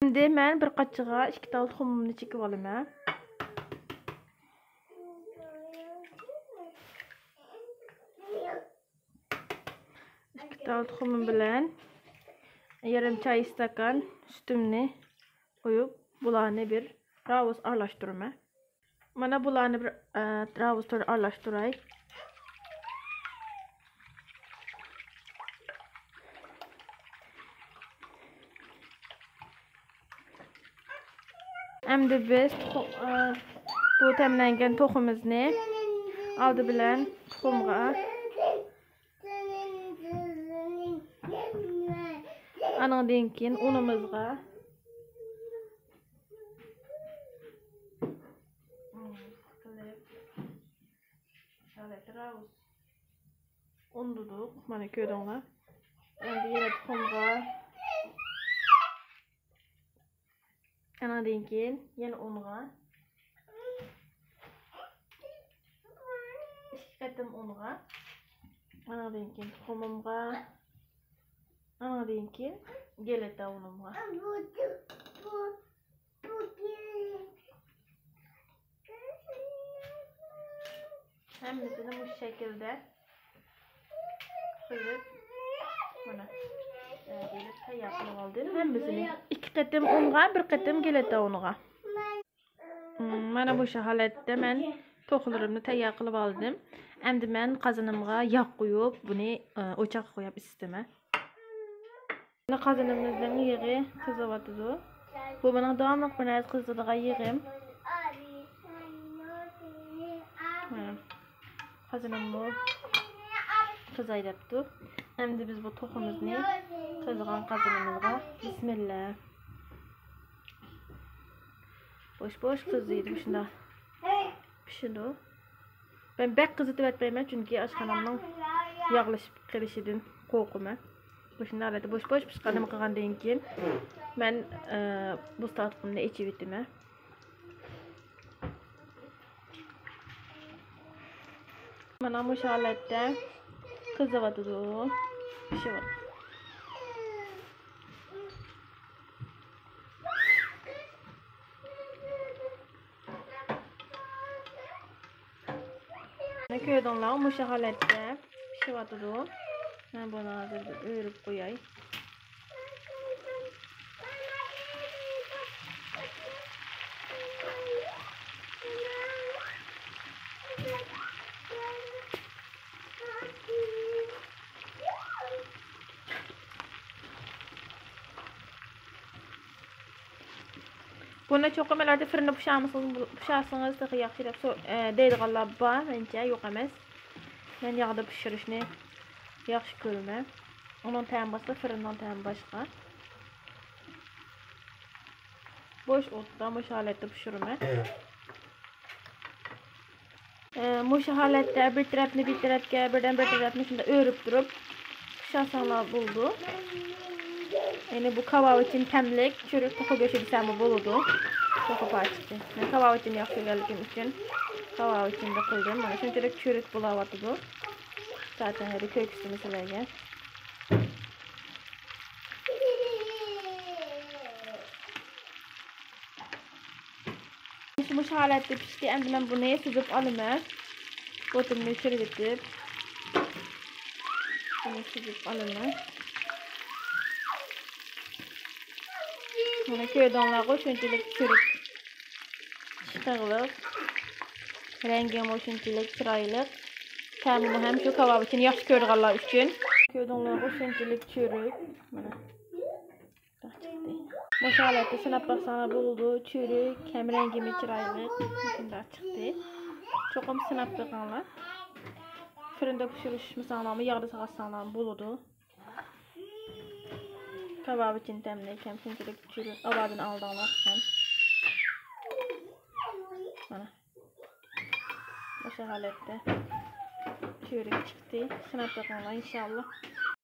Şimdi mən bir qaçığa 2 dal toxumunu çəkib alayım. 2 dal toxumum bilen yarım çay stakan sütümni koyup bularını bir ravuz arlaştırma. Mana bularını bir ravuz arlaştıray. Endi biz bu təmlənən toxumumuzni aldı bilen toxumğa anandan keyin unumuzga ravuz unduduq. Mana ko'rdinglar. Endi yana toxumga anandan keyin yana unga 2 qatim unga anandan keyin toxumumga anandan keyin geleta unumga hammasini bu şekilde kıyıp mana gelip tayyor qilib oldim. Hammasini 2 qatim unga 1 qatim geleta unga. Mana bu holatda men to'qlarimni tayyor qilib oldim. Endi men qozonimga yog' qo'yib, buni o'choqqa qo'yib isitdim. Mana qozonimizning yog'i qizyapti. Bu mening davomli bir narsa qizadigan yog'im. Qazonim bu qizaydapti. Endi biz bu to'qimizni qizigan qozonimizga bismillah. Boş qiziydi shunda. Pishidi. Ben bek qizitib etmayman chunki oshxonamning yog'lashib qilishidan qo'rqaman. Shunday boş pishqanini qilgandan keyin men bu statqimni ichib etaman. Mana bu holatda qizyapti. Pishyapti. Ne ko'rdinglar, bu holatda pishyapti. Men buni hozir o'rib qo'yay. Buni cho'qimalarda fırında pişarsınız da yaxshi deb deydiganlar bor, mencha yo'q emas. Men yog'da pishirishni yaxshi ko'raman. Onun ta'mi boshqa, fırından ta'mi boshqa. Bo'sh o'tda bu holatda pishiraman. Bu holatda bir tarafni bir tarafga, birdan bir tarafni shunda o'rib turib pishirsanlar bo'ldi. Yani bu kebap için temlik, çürük toku göçü desem buludu. Toku parçası. Ben kebap için yaptığım için kebap için de kıldım. Bana çünkü çürük bulavatıdı. Zaten her kök üstü mesela. Şimdi bu halatda pişti. Endi ben bunu süzüp alayım. Botumunu çürütüp bunu süzüp alayım. Mana ko'rdinglar, shunchalik churib chiqilib, rangi ham shunchalik chiroyli. Ta'mini ham shu kebab uchun yaxshi ko'rganlar uchun. Ko'rdinglar, shunchalik churib. Mana. Bu holatda sinab baqsanlar bo'ldi, churib, ham rangimi chiroyli, shunday chiqdi. Cho'qim sinab baqinglar. Fırında pishirishmasanlarmi, yog'da sag'atsanlar bo'ladi. Kebap için temlik hem şunçalik çürük avadını aldığınlar hem. Mana. Bu holatda çürük çıktı. Sınab baqinglar inşallah.